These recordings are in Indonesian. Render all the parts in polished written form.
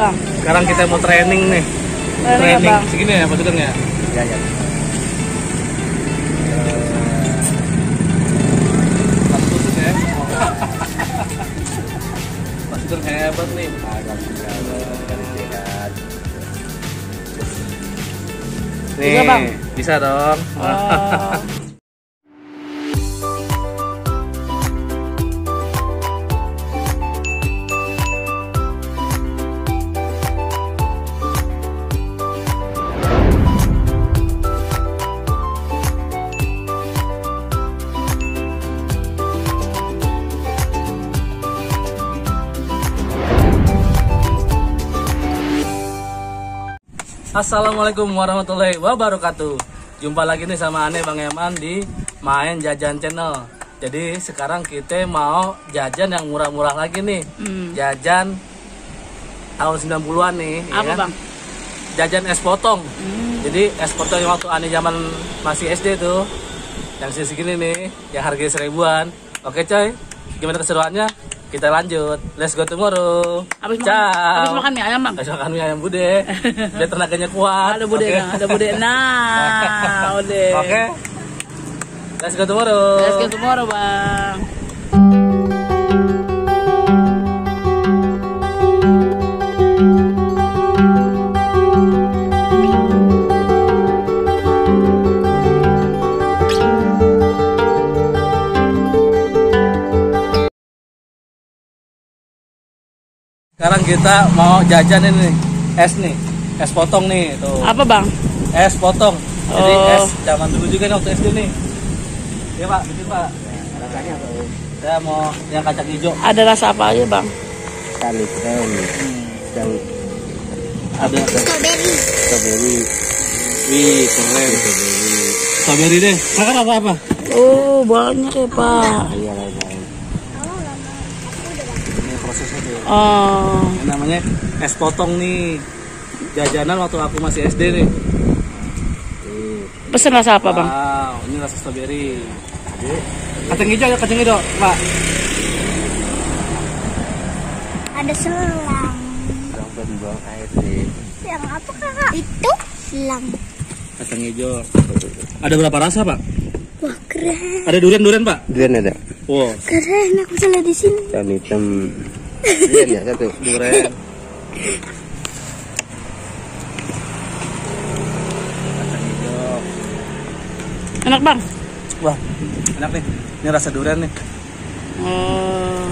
Bang. Sekarang kita mau training nih. Training segini ya, betul ya? Ya, ya. Khusus ya. Mas Dur hebat nih. Nih, bisa, Bang? Bisa dong. Oh. Assalamualaikum warahmatullahi wabarakatuh. Jumpa lagi nih sama Ane Bang Eman di Main Jajan Channel. Jadi sekarang kita mau jajan yang murah-murah lagi nih. Jajan tahun 90-an nih. Apa ya kan? Bang? Jajan es potong. Jadi es potong yang waktu Ane zaman masih SD tuh, yang segini nih, yang harganya 1000-an. Oke coy, gimana keseruannya? Kita lanjut, let's go tomorrow. Habis Ciao. makan mie ayam Bang. Habis makan mie ayam bude, biar tenaganya kuat. Ada bude, Oke. nah, ada bude. Nah, udah. Oke, let's go tomorrow. Let's go tomorrow Bang. Sekarang kita mau jajan ini nih, es potong nih tuh. Apa Bang? Es potong. Jadi Oh. es zaman dulu juga nih waktu SD nih. Iya Pak, betul Pak. Rasanya apa? Saya mau yang kacang hijau. Ada rasa apa aja Bang? Sekali dan Ada strawberry. wih keren. Strawberry deh. Kakak rasa apa? Oh, banyak ya Pak. Iya, lain-lain. Ini prosesnya tuh. Oh, Ini namanya es potong nih. Jajanan waktu aku masih SD nih. pesen rasa apa Bang? Wow, ini rasa strawberry. Kacang hijau, kacang hijau, Pak. Ada selang. Sampai dibuang air sih. Yang apa kakak? Itu selang. Kacang hijau. Ada berapa rasa, Pak? Wah keren. Ada durian, Pak? Durian ada. Wow, Keren aku bisa lihat di sini. Dan hitam. Durian ya satu. durian. Kacang hijau. Enak Bang? Wah, enak nih. Ini rasa durian nih. Oh,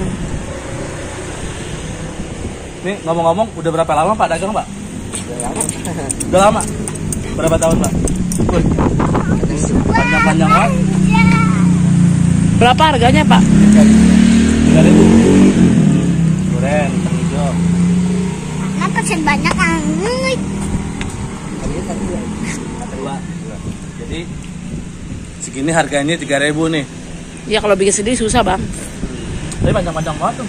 Nih ngomong-ngomong, udah berapa lama Pak dagang, Pak? Udah lama. Berapa tahun, Pak? Wih, panjang-panjang banget. berapa harganya Pak? 3.000. Durian, kacang hijau. Karena pesen banyak banget. Dua. Jadi segini harganya 3.000 nih. Ya kalau bikin sendiri susah Bang. Tapi panjang-panjang banget tuh.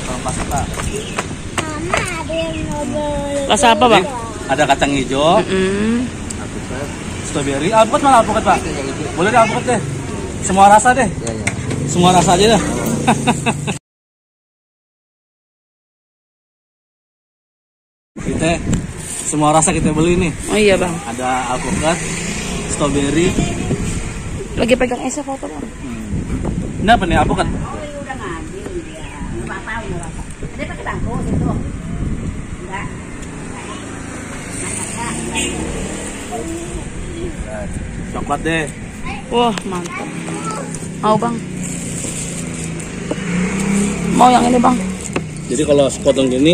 Kurang pas, Pak. Mama ada yang ngobrol. Rasa apa Bang? Ada kacang hijau, strawberry, alpukat mana alpukat, Pak? Boleh deh alpukat deh. Semua rasa deh. Ya, ya. Semua rasa aja dah. Kita semua rasa kita beli nih. Oh iya Bang. Ada alpukat, strawberry. Lagi pegang esnya foto Bang. Ini apa nih alpukat? Coklat deh. Wah mantap. Mau Bang? Mau yang ini Bang? Jadi kalau sepotong gini,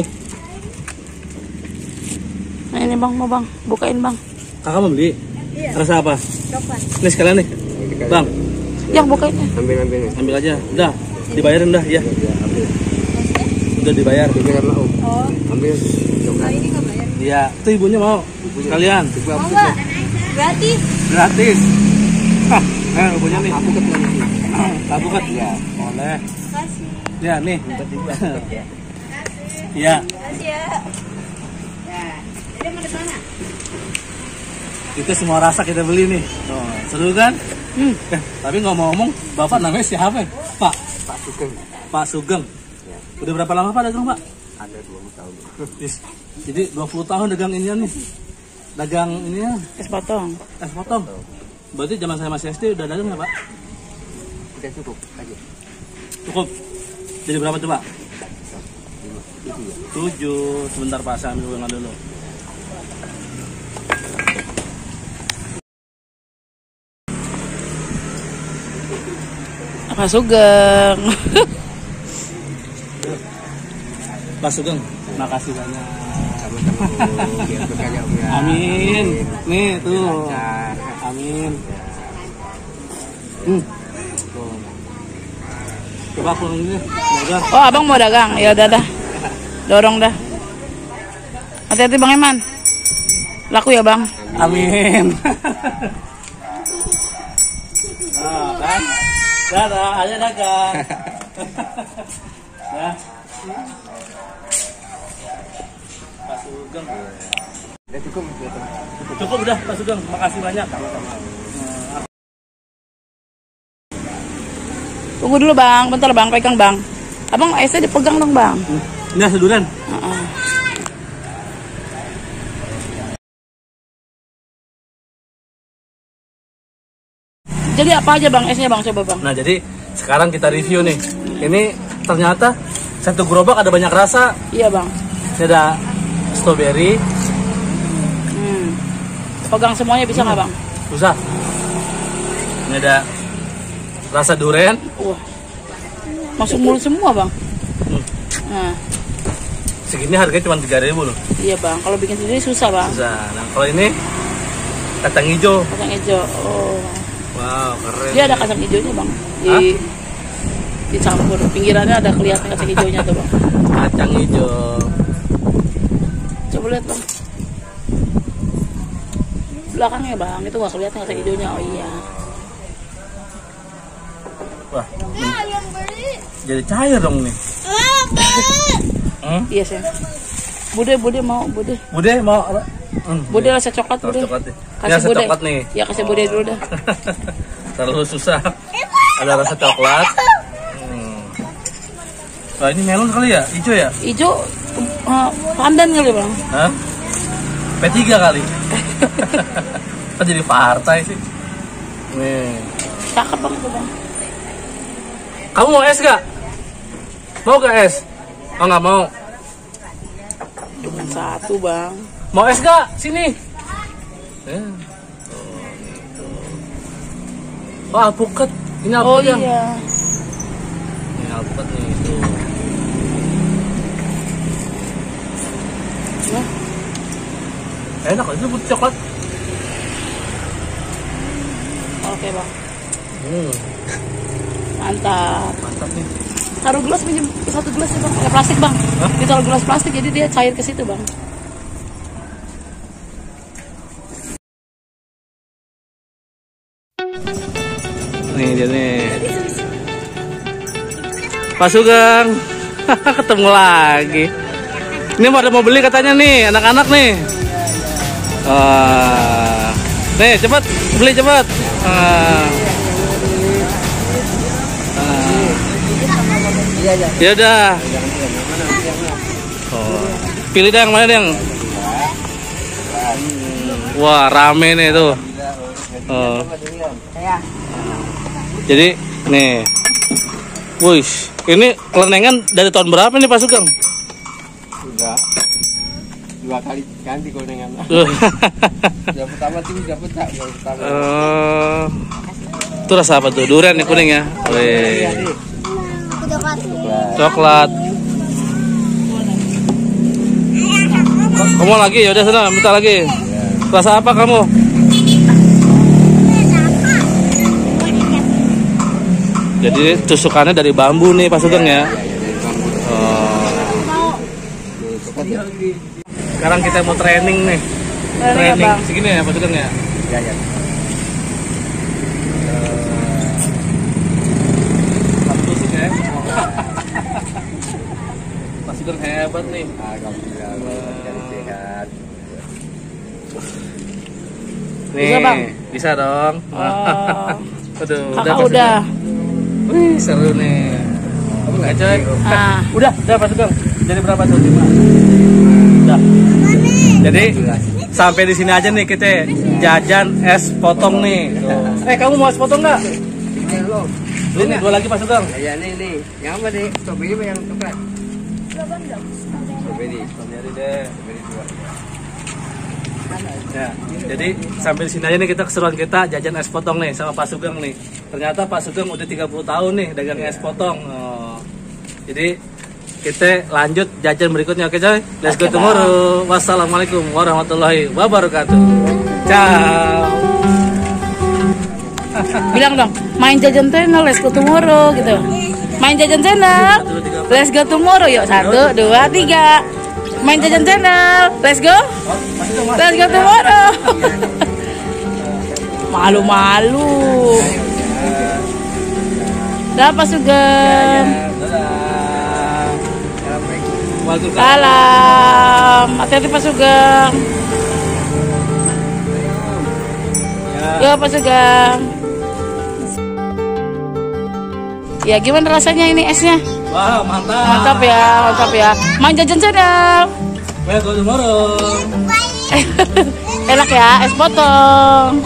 Nah ini Bang, mau Bang? Bukain Bang. kakak mau beli? Iya. Rasa apa? Coklat. Ini sekalian nih, Bang. Yang bukainnya. Ambil nih. Ambil aja. Udah, dibayarin dah ya. Ya, ambil. Udah dibayar. Jangan mau. Oh. Ambil. Ini nggak bayar. Iya, itu ibunya mau. Sekalian. Mau nggak? Gratis. Gratis. Hah, ibunya nih. Aku ketemu sih. Alpukat. Ya. Boleh. Kasih. Ya, nih. Ya. Iya. Kasih ya. Jadi mau di mana? Itu semua rasa kita beli nih. Tuh, seru kan? Tapi ngomong-ngomong, Bapak namanya siapa? Pak. Pak Sugeng. Pak Sugeng. Ya, Udah berapa lama Pak dagang Pak? ada 20 tahun. Yes. Jadi 20 tahun dagang inian nih. Dagang ininya Es potong. es potong. Berarti zaman saya masih SD udah dagang ya Pak? Udah cukup aja. Cukup. Jadi berapa tuh Pak? 7 ya. 7. Sebentar Pak, saya ambil uang dulu. Pak Sugeng. Pak Sugeng, makasih banyak. Sama-sama Bu, biar berkaya Bu ya. Amin. Nih tuh. Lancar. Amin. Ya. Tuh. Coba aku ini. Udah. Oh, abang mau dagang? Ya udah dah. Dorong dah. Hati-hati Bang Eman. Laku ya Bang. Amin. Nah, kan? Dadah, ayo dagang. Ya. Pak Sugeng. Udah cukup. Cukup udah Pak Sugeng, makasih banyak. Tunggu dulu Bang, bentar Bang, pegang Bang. Abang esnya dipegang dong Bang. Ini nasi durian. Heeh. Jadi apa aja Bang esnya Bang, coba Bang. Nah jadi sekarang kita review nih. Ini ternyata satu gerobak ada banyak rasa. Iya Bang. Ini ada strawberry, Pegang semuanya bisa nggak Bang? susah. Ini ada rasa durian. Wah. Masuk mulut semua Bang. Nah, Segini harganya cuma 3.000 loh. iya Bang. Kalau bikin sendiri susah Bang. Susah. Nah kalau ini kacang hijau. Kacang hijau. Oh. Wow keren. Dia ada kacang hijaunya Bang. Dicampur. Pinggirannya ada kelihatan kacang hijaunya tuh Bang. Kacang hijau. Coba lihat Bang. Belakangnya Bang, itu nggak kelihatan kacang hijaunya. Oh iya. Wah. Jadi cair dong nih. Iya sih. Bude mau Bude. Bude mau apa? Bude rasa coklat Rasa Bude. coklat nih. Ini Kasih rasa Bude. coklat nih. Ya kasih Bude dulu dah. Terlalu susah. Ada rasa coklat. Wah ini melon kali ya? Hijau ya? Hijau pandan kali Bang. Hah? P3 kali. Kan jadi partai sih. Nih. Cakep Bang itu Bang. Kamu mau es gak? Mau gak es? Oh nggak mau. Cuma satu Bang. Mau es gak? Sini. Oh alpukat. Ini Oh alpukat yang. iya. Ini alpukat nih tuh. Nah, Enak itu putih coklat. oke Bang. Mantap. Mantap nih. Taruh gelas minjem satu gelas ya Bang. Plastik Bang. Hah? Ditaruh gelas plastik jadi dia cair ke situ Bang. Nih dia nih. Pak Sugeng. Ketemu lagi. Ini mau beli katanya nih, anak-anak nih. Nih, cepat beli cepat. Ya udah. Pilih dah yang mana yang. Wah, rame nih tuh. Jadi nih. Wih, ini kelenengan dari tahun berapa nih Pak Sugeng? Sudah 2 kali ganti gorengan. Yang pertama tuh dapat tak? Yang pertama. Itu rasa apa tuh? Durian nih kuning ya? Wih. Coklat. Kamu lagi? Ya udah sana, minta lagi. Rasa apa kamu? Jadi tusukannya dari bambu nih Pak Sugeng ya. Sekarang kita mau training nih. Training segini ya Pak Sugeng ya. Ya. Tusuk ya. Pak Sugeng hebat nih. Alhamdulillah, sehat. Nih, Bisa, Bang? Bisa dong. Oh. Aduh, Kakak Pak udah. Sugeng. Wih, seru nih. Oke, coy. Ah. Udah Pak Sugeng. Jadi berapa tuh? 5. Udah. Jadi sampai di sini aja nih kita jajan es potong nih. Kamu mau es potong nggak? Ini lo. Ini 2 lagi Pak Sugeng. Ya nih. Yang apa deh? Strawberry apa yang coklat? Strawberry. Strawberry deh. Ya, jadi sampai di sini aja nih kita keseruan kita jajan es potong nih sama Pak Sugeng nih. Ternyata Pak Sugeng udah 30 tahun nih dagang es potong. Oh. Jadi kita lanjut jajan berikutnya, oke coy? Let's go tomorrow. Wassalamualaikum warahmatullahi wabarakatuh. Ciao. Bilang dong, main jajan channel, let's go tomorrow gitu. Main jajan channel, let's go tomorrow. Yuk 1, 2, 3. Main jajan channel, let's go. Let's go tomorrow. Malu-malu. Dah Pak Sugeng. Salam. Hati-hati Pak Sugeng. Yo Pak Sugeng. Ya gimana rasanya ini esnya? Wah, mantap. Mantap ya, mantap ya. Main jajan channel. Let's go tomorrow. Enak ya, es potong.